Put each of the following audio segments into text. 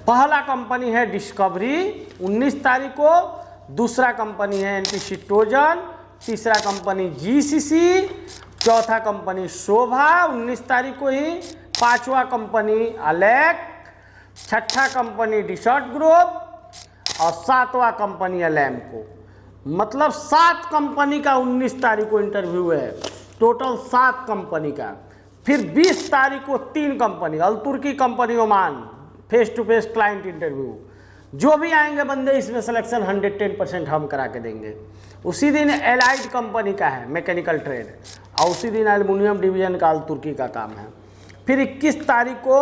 पहला कंपनी है डिस्कवरी 19 तारीख को, दूसरा कंपनी है एनटीपीसी ट्रोजन, तीसरा कंपनी जीसीसी, चौथा कंपनी शोभा 19 तारीख को ही, पांचवा कंपनी अलेक, छठा कंपनी डिसॉर्ट ग्रुप और सातवां कंपनी एलैम्को। मतलब 7 कंपनी का 19 तारीख को इंटरव्यू है, टोटल 7 कंपनी का। फिर 20 तारीख को 3 company, Al Turki company Oman, face to face client interview. जो भी आएंगे बंदे इसमें सिलेक्शन 110% हम करा के देंगे। उसी दिन एलाइड कंपनी का है मैकेनिकल ट्रेड, और उसी दिन एल्युमिनियम डिवीजन का अल तुर्की का काम है। फिर 21 तारीख को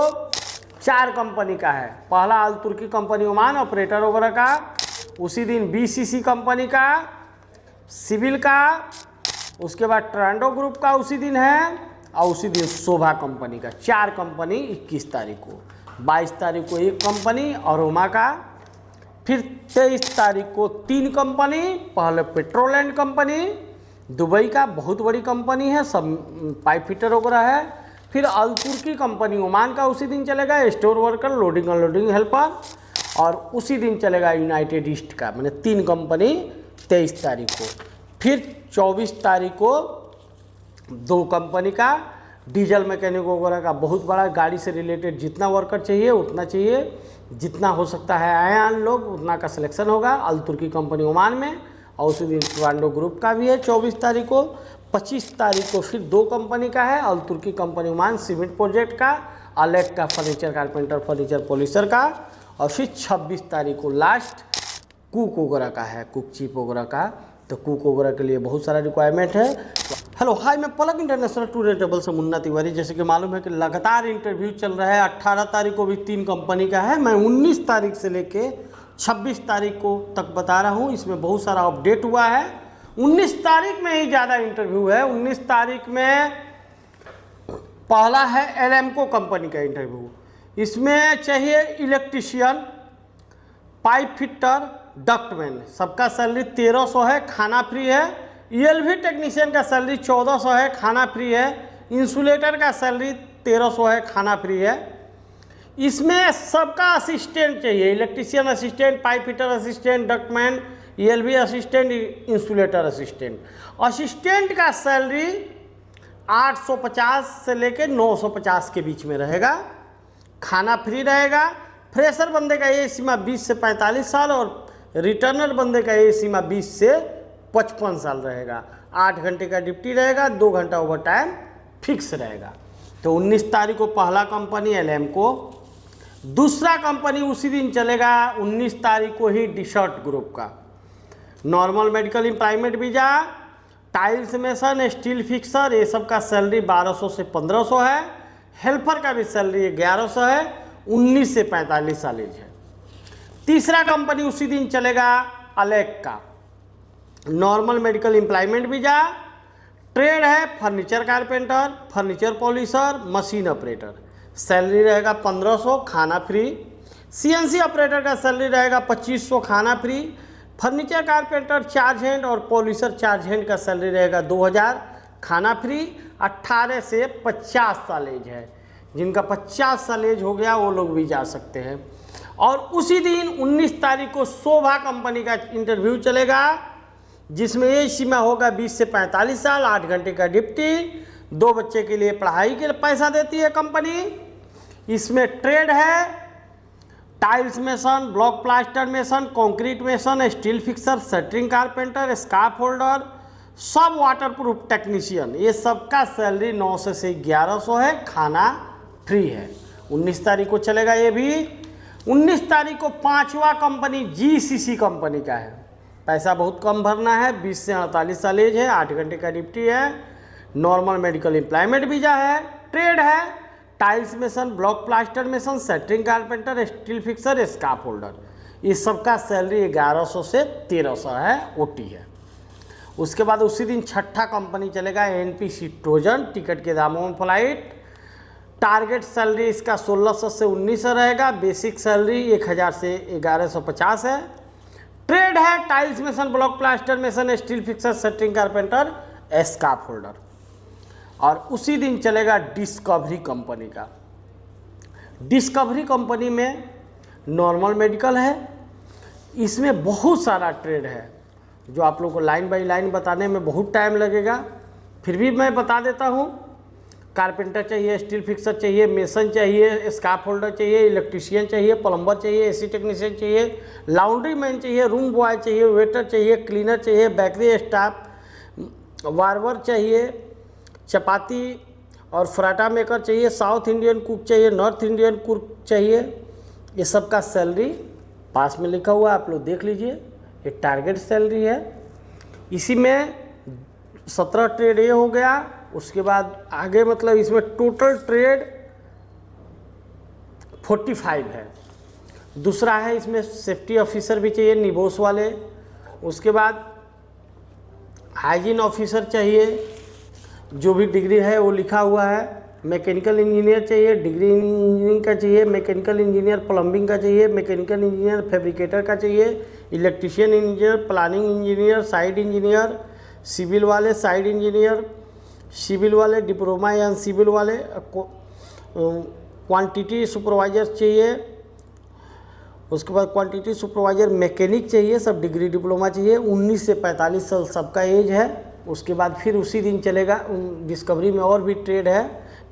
4 कंपनी का है, पहला अल तुर्की कंपनी ओमान ऑपरेटर वगैरह का, उसी दिन बीसीसी कंपनी का, सिविल का, उसके बाद ट्रांडो ग्रुप का उसी दिन है, और उसी दिन शोभा कंपनी का। 4 कंपनी 21 तारीख को। 22 तारीख को 1 कंपनी अरोमा का। फिर 23 तारीख को 3 कंपनी, पहले पेट्रोलैंड कंपनी दुबई का, बहुत बड़ी कंपनी है, सब पाइप फिटर वगैरह है। फिर अल तुर्की कंपनी ओमान का उसी दिन चलेगा, store worker, loading unloading helper, और उसी दिन चलेगा यूनाइटेड ईस्ट का, मैंने 3 कंपनी 23 तारीख को। फिर 24 तारीख को 2 कंपनी का डीजल मैकेनिक वगैरह का, बहुत बड़ा गाड़ी से रिलेटेड जितना वर्कर चाहिए उतना चाहिए, जितना हो सकता है आए आन लोग उतना का सिलेक्शन होगा अल तुर्की कंपनी ओमान में, और उसी दिन ट्रांडो ग्रुप का भी है 24 तारीख को। 25 तारीख को फिर 2 कंपनी का है, Al Turki company Oman cement project का, अलेक का फर्नीचर कारपेंटर फर्नीचर पॉलिशर का, और फिर 26 तारीख को लास्ट कुक वगैरह का है, कुक चीप वगैरह का। तो कुक वगैरह के लिए बहुत सारा रिक्वायरमेंट है। हेलो हाय, मैं पलक इंटरनेशनल टूर एंड ट्रैवल से मुन्ना तिवारी। जैसे कि मालूम है कि लगातार इंटरव्यू चल रहा है। 18 तारीख को भी 3 कंपनी का है। मैं 19 तारीख से लेके 26 तारीख को तक बता रहा हूँ। इसमें बहुत सारा अपडेट हुआ है। 19 तारीख में ही ज़्यादा इंटरव्यू है। 19 तारीख में पहला है एलैम्को कंपनी का इंटरव्यू। इसमें चाहिए इलेक्ट्रीशियन, पाइप फिटर, डक्टमैन। सबका सैलरी 1300 है, खाना फ्री है। ईएलवी टेक्नीशियन का सैलरी 1400 है, खाना फ्री है। इंसुलेटर का सैलरी 1300 है, खाना फ्री है। इसमें सबका असिस्टेंट चाहिए, electrician assistant, pipe fitter assistant, ductman, ELV assistant, insulator assistant. Assistant का सैलरी 850 से लेकर 950 के बीच में रहेगा, खाना फ्री रहेगा। फ्रेशर बंदे का एज सीमा 20 से 45 साल और रिटर्नर बंदे का एज सीमा 20 से 55 साल रहेगा। 8 घंटे का ड्यूटी रहेगा, 2 घंटा ओवर टाइम फिक्स रहेगा। तो 19 तारीख को पहला कंपनी एलैम्को, दूसरा कंपनी उसी दिन चलेगा 19 तारीख को ही डिसॉर्ट ग्रुप का। Normal medical employment visa, tiles mason, steel fixer, ये सब का सैलरी 1200 से 1500 है। हेल्पर का भी सैलरी 1100 है। 19 से 45 साल एज है। तीसरा कंपनी उसी दिन चलेगा अलेक का। Normal medical employment visa, trade है furniture carpenter, furniture polisher, machine operator. Salary रहेगा 1500, खाना फ्री। सीएनसी ऑपरेटर का सैलरी रहेगा 2500, खाना फ्री। फर्नीचर कारपेंटर चार्ज हैंड और पॉलिशर चार्ज हैंड का सैलरी रहेगा 2000, खाना फ्री। 18 से 50 साल एज है। जिनका 50 साल एज हो गया वो लोग भी जा सकते हैं। और उसी दिन 19 तारीख को शोभा कंपनी का इंटरव्यू चलेगा, जिसमें एज सीमा होगा 20 से 45 साल, 8 घंटे का ड्यूटी, 2 बच्चे के लिए पढ़ाई के लिए पैसा देती है कंपनी। इसमें ट्रेड है tiles mason, block plaster mason, concrete mason, steel fixer, shuttering carpenter, scarf holder, सब वाटरप्रूफ टेक्नीशियन। ये सबका सैलरी 900 से 1100 है, खाना फ्री है। 19 तारीख को चलेगा ये भी। 19 तारीख को 5वां कंपनी जीसीसी कंपनी का है। पैसा बहुत कम भरना है, 20 से 48 साल एज है, 8 घंटे का ड्यूटी है। नॉर्मल मेडिकल एम्प्लॉयमेंट वीजा है। ट्रेड है tiles mason, block plaster mason, shuttering carpenter, steel fixer, scarf holder. इस सबका सैलरी 1100 से 1300 है, ओटी है। उसके बाद उसी दिन छठा कंपनी चलेगा एनटीपीसी ट्रोजन, टिकट के दामों में फ्लाइट। टारगेट सैलरी इसका 1600 से 1900 रहेगा। बेसिक सैलरी 1000 से 1150 है। ट्रेड है tiles mason, block plaster mason, steel fixer, shuttering carpenter, scarf holder. और उसी दिन चलेगा डिस्कवरी कंपनी का। डिस्कवरी कंपनी में नॉर्मल मेडिकल है। इसमें बहुत सारा ट्रेड है जो आप लोग को लाइन बाय लाइन बताने में बहुत टाइम लगेगा, फिर भी मैं बता देता हूँ। कारपेंटर चाहिए, स्टील फिक्सर चाहिए, मेसन चाहिए, स्काफ होल्डर चाहिए, इलेक्ट्रीशियन चाहिए, प्लम्बर चाहिए, एसी टेक्नीशियन चाहिए, लॉन्ड्री मैन चाहिए, रूम बॉय चाहिए, वेटर चाहिए, क्लीनर चाहिए, बेकरी स्टाफ, वार्बर चाहिए, चपाती और फराटा मेकर चाहिए, साउथ इंडियन कुक चाहिए, नॉर्थ इंडियन कुक चाहिए। ये सब का सैलरी पास में लिखा हुआ है, आप लोग देख लीजिए। ये टारगेट सैलरी है। इसी में 17 ट्रेड ये हो गया। उसके बाद आगे मतलब इसमें टोटल ट्रेड 45 है। दूसरा है इसमें सेफ्टी ऑफिसर भी चाहिए, निबोस वाले। उसके बाद हाइजीन ऑफिसर चाहिए, जो भी डिग्री है वो लिखा हुआ है। मैकेनिकल इंजीनियर चाहिए, डिग्री इंजीनियरिंग का चाहिए। मैकेनिकल इंजीनियर प्लम्बिंग का चाहिए। मैकेनिकल इंजीनियर फैब्रिकेटर का चाहिए। Electrician engineer, planning engineer, site engineer, civil वाले साइट इंजीनियर, सिविल वाले डिप्लोमा या सिविल वाले, क्वांटिटी सुपरवाइजर चाहिए। उसके बाद क्वांटिटी सुपरवाइजर मैकेनिक चाहिए, सब डिग्री डिप्लोमा चाहिए। 19 से 45 साल सबका एज है। उसके बाद फिर उसी दिन चलेगा डिस्कवरी में और भी ट्रेड है,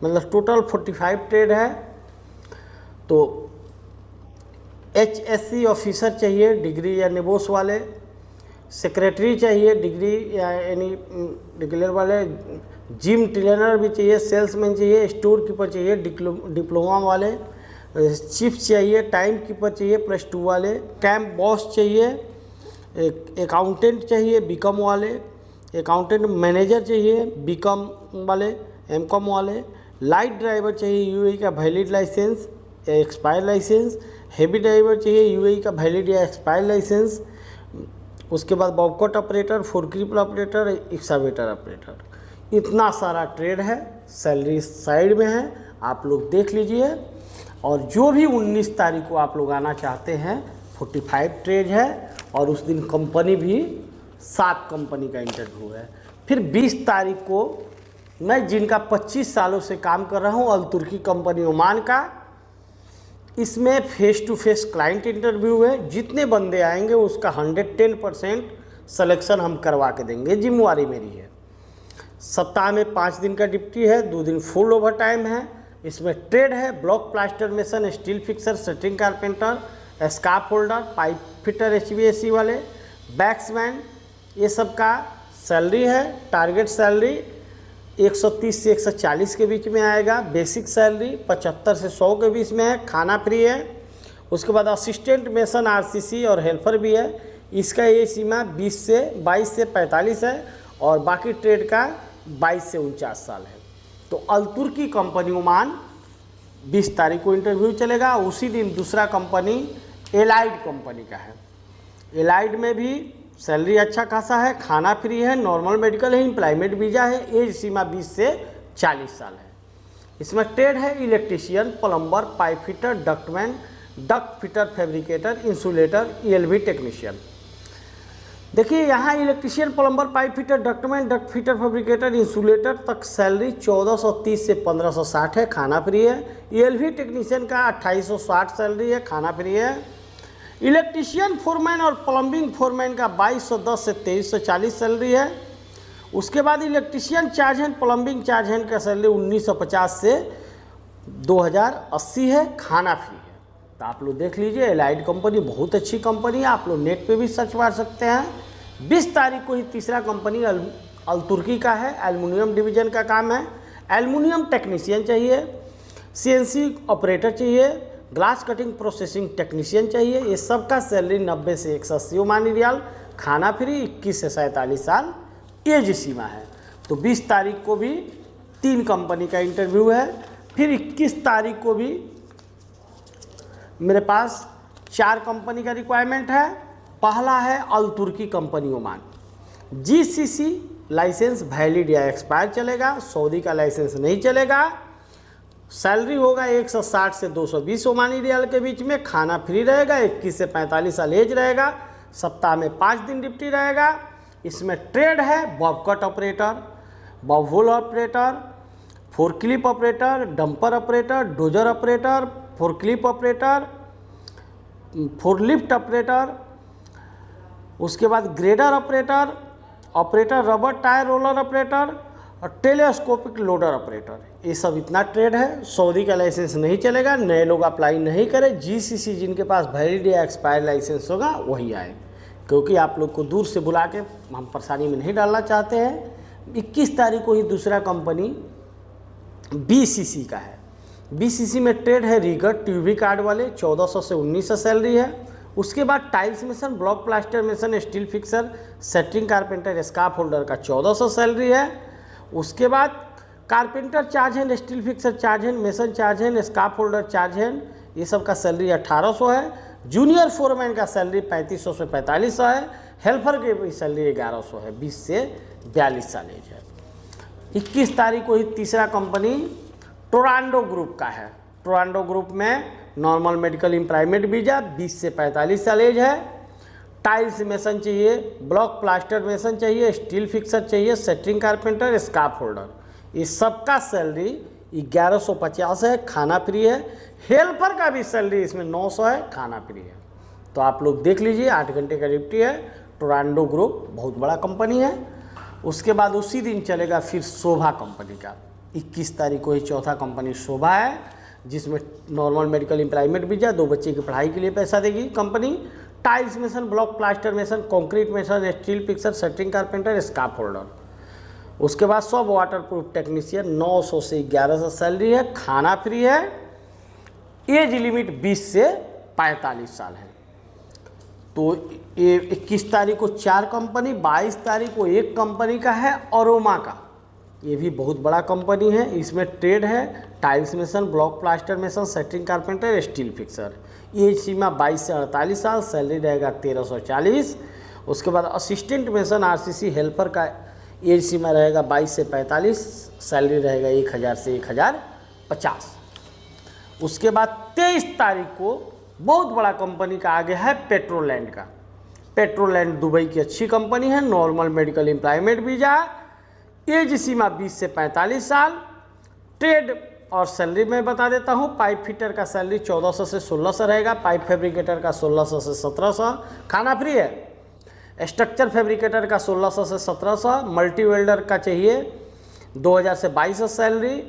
मतलब टोटल 45 ट्रेड है। तो HSC ऑफिसर चाहिए, डिग्री या निबोस वाले। सेक्रेटरी चाहिए, डिग्री या यानी डिक्लेयर वाले। जिम ट्रेनर भी चाहिए, सेल्समैन चाहिए, स्टोर कीपर चाहिए, डिप्लोमा वाले। चिफ चाहिए, टाइम कीपर चाहिए, +2 वाले। कैंप बॉस चाहिए, अकाउंटेंट चाहिए, बीकॉम वाले। अकाउंटेंट मैनेजर चाहिए, बीकॉम वाले, एमकॉम वाले। लाइट ड्राइवर चाहिए, यूएई का वैलिड लाइसेंस या एक्सपायर लाइसेंस। हेवी ड्राइवर चाहिए, यूएई का वैलिड या एक्सपायर लाइसेंस। उसके बाद Bobcat operator, forklift operator, excavator operator. इतना सारा ट्रेड है। सैलरी साइड में है, आप लोग देख लीजिए। और जो भी 19 तारीख को आप लोग आना चाहते हैं, 45 ट्रेड है। और उस दिन कंपनी भी 7 कंपनी का इंटरव्यू है। फिर 20 तारीख को मैं जिनका 25 सालों से काम कर रहा हूँ, अल तुर्की कंपनी ओमान का, इसमें face to face client interview है। जितने बंदे आएंगे उसका 110% सिलेक्शन हम करवा के देंगे, जिम्मेवारी मेरी है। सप्ताह में 5 दिन का ड्यूटी है, 2 दिन फुल ओवर टाइम है। इसमें ट्रेड है block plaster mason, steel fixer, shuttering carpenter, scarf holder, pipe fitter, HVAC वाले, बैक्समैन। ये सब का सैलरी है। टारगेट सैलरी 130 से 140 के बीच में आएगा। बेसिक सैलरी 75 से 100 के बीच में है। खाना फ्री है। उसके बाद असिस्टेंट मेसन, RCC और हेल्पर भी है। इसका ये सीमा 22 से 45 है और बाकी ट्रेड का 22 से 49 साल है। तो अल तुर्की कंपनी ओमान 20 तारीख को इंटरव्यू चलेगा। उसी दिन दूसरा कंपनी एलाइड कंपनी का है। एलाइड में भी सैलरी अच्छा खासा है, खाना फ्री है, नॉर्मल मेडिकल है, एम्प्लॉयमेंट वीज़ा है, एज सीमा 20 से 40 साल है। इसमें ट्रेड है electrician, plumber, pipe fitter, ductman, duct fitter, fabricator, insulator, ELV technician. देखिए यहाँ electrician, plumber, pipe fitter, ductman, duct fitter, fabricator, insulator तक सैलरी 1430 से 1560 है, खाना फ्री है। ELV टेक्नीशियन का 2860 सैलरी है, खाना फ्री है। इलेक्ट्रीशियन फोरमैन और प्लम्बिंग फोरमैन का 2210 से 2340 सैलरी है। उसके बाद electrician charge hand, plumbing charge hand का सैलरी 1950 से 2080 है, खाना फ्री है। तो आप लोग देख लीजिए, एलाइड कंपनी बहुत अच्छी कंपनी है, आप लोग नेट पे भी सर्च मार सकते हैं। 20 तारीख को ही तीसरा कंपनी अल तुर्की का है, एल्युमिनियम डिवीजन का काम है। एल्युमिनियम टेक्नीशियन चाहिए, CNC ऑपरेटर चाहिए, ग्लास कटिंग प्रोसेसिंग टेक्नीशियन चाहिए। ये सब का सैलरी 90 से 180 ओमानी रियाल, खाना फ्री, 21 से 47 साल एज सीमा है। तो 20 तारीख को भी 3 कंपनी का इंटरव्यू है। फिर 21 तारीख को भी मेरे पास 4 कंपनी का रिक्वायरमेंट है। पहला है Al Turki company Oman, GCC licence valid या एक्सपायर चलेगा, सऊदी का लाइसेंस नहीं चलेगा। सैलरी होगा 160 से 220 ओमानी रियाल के बीच में, खाना फ्री रहेगा, 21 से 45 साल एज रहेगा, सप्ताह में 5 दिन ड्यूटी रहेगा। इसमें ट्रेड है बॉबकट ऑपरेटर, बॉबहोल operator, forklift operator, dumper operator, dozer operator, forklift operator, forklift operator, उसके बाद grader operator, operator rubber tyre roller operator और टेलीस्कोपिक लोडर ऑपरेटर। ये सब इतना ट्रेड है। सऊदी का लाइसेंस नहीं चलेगा, नए लोग अप्लाई नहीं करें। जीसीसी जिनके पास वैलिड या एक्सपायर लाइसेंस होगा वही आए, क्योंकि आप लोग को दूर से बुला के हम परेशानी में नहीं डालना चाहते हैं। 21 तारीख को ही दूसरा कंपनी बीसीसी का है। बीसीसी में ट्रेड है रीगर ट्यूबी कार्ड वाले, 1400 से 1900 सैलरी है। उसके बाद tiles mason, block plaster mason, steel fixer, centering carpenter, scaffolder का 1400 सैलरी है। उसके बाद carpenter charge hand, steel fixer charge hand, mason charge hand, scaffolder charge hand, ये सब का सैलरी 1800 है। जूनियर फोरमैन का सैलरी 3500 से 4500 है। हेल्पर की भी सैलरी 1100 है। 20 से 42 साल एज है। 21 तारीख को ही तीसरा कंपनी टोरांडो ग्रुप का है। टोरांडो ग्रुप में नॉर्मल मेडिकल एम्प्लॉयमेंट वीजा, 20 से 45 साल एज है। टाइल्स मेसन चाहिए, ब्लॉक प्लास्टर मेसन चाहिए, स्टील फिक्सर चाहिए, सेटरिंग कारपेंटर, स्काफ होल्डर, ये सबका सैलरी 1150 है, खाना फ्री है। हेल्पर का भी सैलरी इसमें 900 है, खाना फ्री है। तो आप लोग देख लीजिए, 8 घंटे का ड्यूटी है। टोरांडो ग्रुप बहुत बड़ा कंपनी है। उसके बाद उसी दिन चलेगा फिर शोभा कंपनी का। 21 तारीख को ही चौथा कंपनी शोभा है, जिसमें नॉर्मल मेडिकल एम्प्लॉयमेंट वीजा, 2 बच्चे की पढ़ाई के लिए पैसा देगी company. Tiles mason, block plaster mason, concrete mason, steel fixer, centering carpenter, scaffolder. उसके बाद सब वाटर प्रूफ टेक्नीशियन, 900 से 1100 सैलरी है, खाना फ्री है। एज लिमिट 20 से 45 साल है। तो ये 21 तारीख को 4 कंपनी, 22 तारीख को एक कंपनी का है अरोमा का। ये भी बहुत बड़ा कंपनी है। इसमें ट्रेड है tiles mason, block plaster mason, centering carpenter, steel fixer. Age सीमा 22 से 48 साल, सैलरी रहेगा 1340। उसके बाद असिस्टेंट मेसन आरसीसी हेल्पर का एज सीमा रहेगा 22 से 45, सैलरी रहेगा 1000 से 1050। उसके बाद 23 तारीख को बहुत बड़ा कंपनी का आ गया है पेट्रोलैंड का। पेट्रोलैंड दुबई की अच्छी कंपनी है, normal medical employment visa, age सीमा 20 से 45 साल। ट्रेड और सैलरी मैं बता देता हूँ। पाइप फिटर का सैलरी 1400 से 1600 रहेगा, पाइप फैब्रिकेटर का 1600 से 1700, खाना फ्री है। स्ट्रक्चर फैब्रिकेटर का 1600 से 1700, मल्टी वेल्डर का चाहिए 2000 से 2200 सैलरी,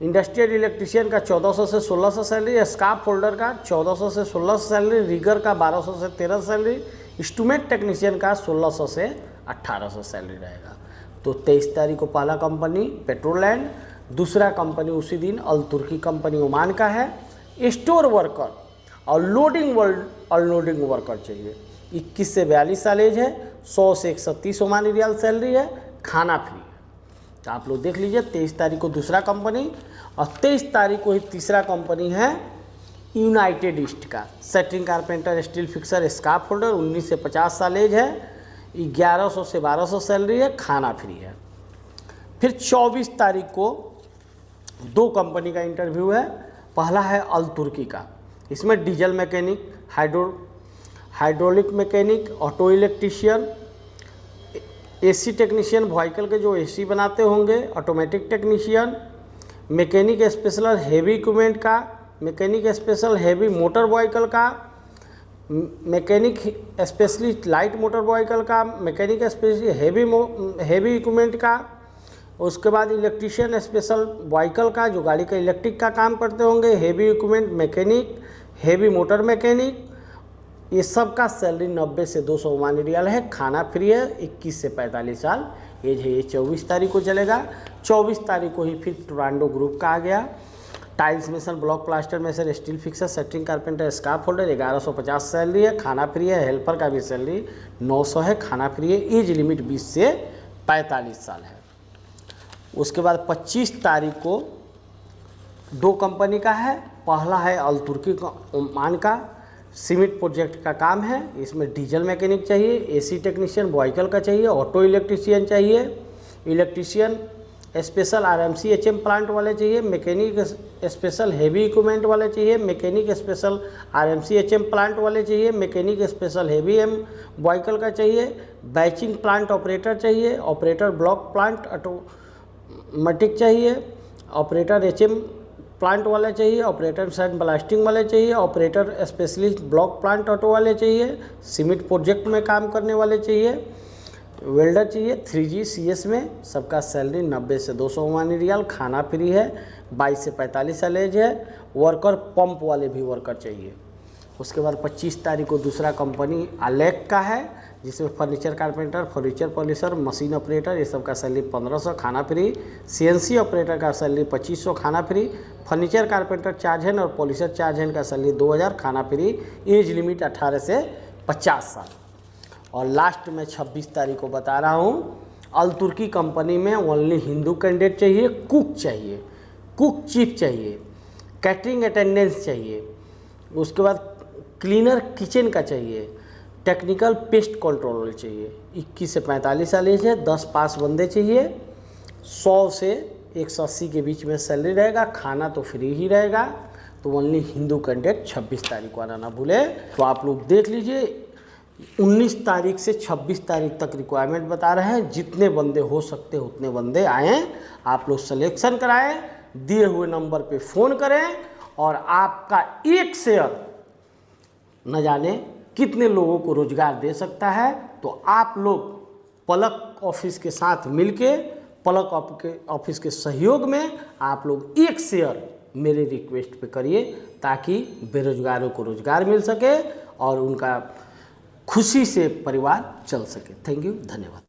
इंडस्ट्रियल इलेक्ट्रिशियन का 1400 से 1600 सैलरी, स्काफ होल्डर का 1400 से 1600 सैलरी, रिगर का 1200 से 1300 सैलरी, इंस्ट्रूमेंट टेक्नीशियन का 1600 से 1800 सैलरी रहेगा। तो 23 तारीख को पहला कंपनी पेट्रोलैंड, दूसरा कंपनी उसी दिन अल तुर्की कंपनी ओमान का है। स्टोर वर्कर और लोडिंग अनलोडिंग वर्कर चाहिए, 21 से 42 साल एज है, 100 से 130 ओमानी रियाल सैलरी है, खाना फ्री है। तो आप लोग देख लीजिए, 23 तारीख को दूसरा कंपनी और 23 तारीख को ही तीसरा कंपनी है यूनाइटेड ईस्ट का। Centering carpenter, steel fixer, scaffolder, 19 से 50 साल एज है, 1100 से 1200 सैलरी है, खाना फ्री है। फिर 24 तारीख को 2 कंपनी का इंटरव्यू है। पहला है अल तुर्की का, इसमें diesel mechanic, hydraulic mechanic, auto electrician, AC technician, vehicle के जो एसी बनाते होंगे, automatic technician, mechanic special heavy equipment का, mechanic special heavy motor vehicle का, mechanic specialist light motor vehicle का, मैकेनिक स्पेशलिस्ट हेवी इक्विपमेंट का। उसके बाद इलेक्ट्रीशियन स्पेशल व्हीकल का, जो गाड़ी का इलेक्ट्रिक का काम करते होंगे, heavy equipment mechanic, heavy motor mechanic, ये सब का सैलरी 90 से 200 ओमानी रियाल है, खाना फ्री है। 21 से 45 साल एज है। ये 24 तारीख को चलेगा। 24 तारीख को ही फिर टोरांडो ग्रुप का आ गया। Tiles mason, block plaster mason, steel fixer, centering carpenter, scaffolder, 1150 salary है, खाना फ्री है। हेल्पर का भी सैलरी 900 है, खाना फ्री है। एज लिमिट 20 से 45 साल है। उसके बाद 25 तारीख को 2 कंपनी का है। पहला है अल तुर्की ओमान का, सीमेंट प्रोजेक्ट का काम है। इसमें डीजल मैकेनिक चाहिए, एसी टेक्नीशियन व्हीकल का चाहिए, ऑटो इलेक्ट्रीशियन चाहिए, electrician special RMC HM plant वाले चाहिए, मैकेनिक स्पेशल हेवी इक्विपमेंट वाले चाहिए, mechanic special RMC HM plant वाले चाहिए, mechanic special heavy M vehicle का चाहिए, बैचिंग प्लांट ऑपरेटर चाहिए, ऑपरेटर ब्लॉक प्लांट ऑटोमेटिक चाहिए, ऑपरेटर एचएम प्लांट वाले चाहिए, ऑपरेटर सैंड ब्लास्टिंग वाले चाहिए, operator specialist block plant auto वाले चाहिए, सीमेंट प्रोजेक्ट में काम करने वाले चाहिए, वेल्डर चाहिए। 3G CS में सबका सैलरी 90 से 200 ओमानी रियाल, खाना फ्री है, 22 से 45 साल एज है। वर्कर पंप वाले भी वर्कर चाहिए। उसके बाद 25 तारीख को दूसरा कंपनी अलेक का है, जिसमें furniture carpenter, furniture polisher, machine operator, ये सब का सैलरी 1500 खाना फ्री। CNC ऑपरेटर का सैलरी 2500 खाना फ्री। फर्नीचर कारपेंटर चार्ज हैंड और पॉलिशर चार्ज हैंड का सैलरी 2000 खाना फ्री। एज लिमिट 18 से 50 साल। और लास्ट में 26 तारीख को बता रहा हूँ, अल तुर्की कंपनी में ओनली हिंदू कैंडिडेट चाहिए, कुक चाहिए, कुक चीफ चाहिए, कैटरिंग अटेंडेंस चाहिए, उसके बाद क्लीनर किचन का चाहिए, टेक्निकल पेस्ट कंट्रोलर चाहिए। 21 से 45 साल एज है, 10 पास बंदे चाहिए। 100 से 180 के बीच में सैलरी रहेगा, खाना तो फ्री ही रहेगा। तो ओनली हिंदू कैंडिडेट 26 तारीख को आना ना भूले। तो आप लोग देख लीजिए, 19 तारीख से 26 तारीख तक रिक्वायरमेंट बता रहे हैं। जितने बंदे हो सकते उतने बंदे आएँ, आप लोग सिलेक्शन कराएं, दिए हुए नंबर पे फ़ोन करें और आपका एक शेयर न जाने कितने लोगों को रोजगार दे सकता है। तो आप लोग पलक ऑफिस के साथ मिलके, पलक ऑफिस के सहयोग में आप लोग एक शेयर मेरे रिक्वेस्ट पे करिए, ताकि बेरोजगारों को रोजगार मिल सके और उनका खुशी से परिवार चल सके। थैंक यू, धन्यवाद।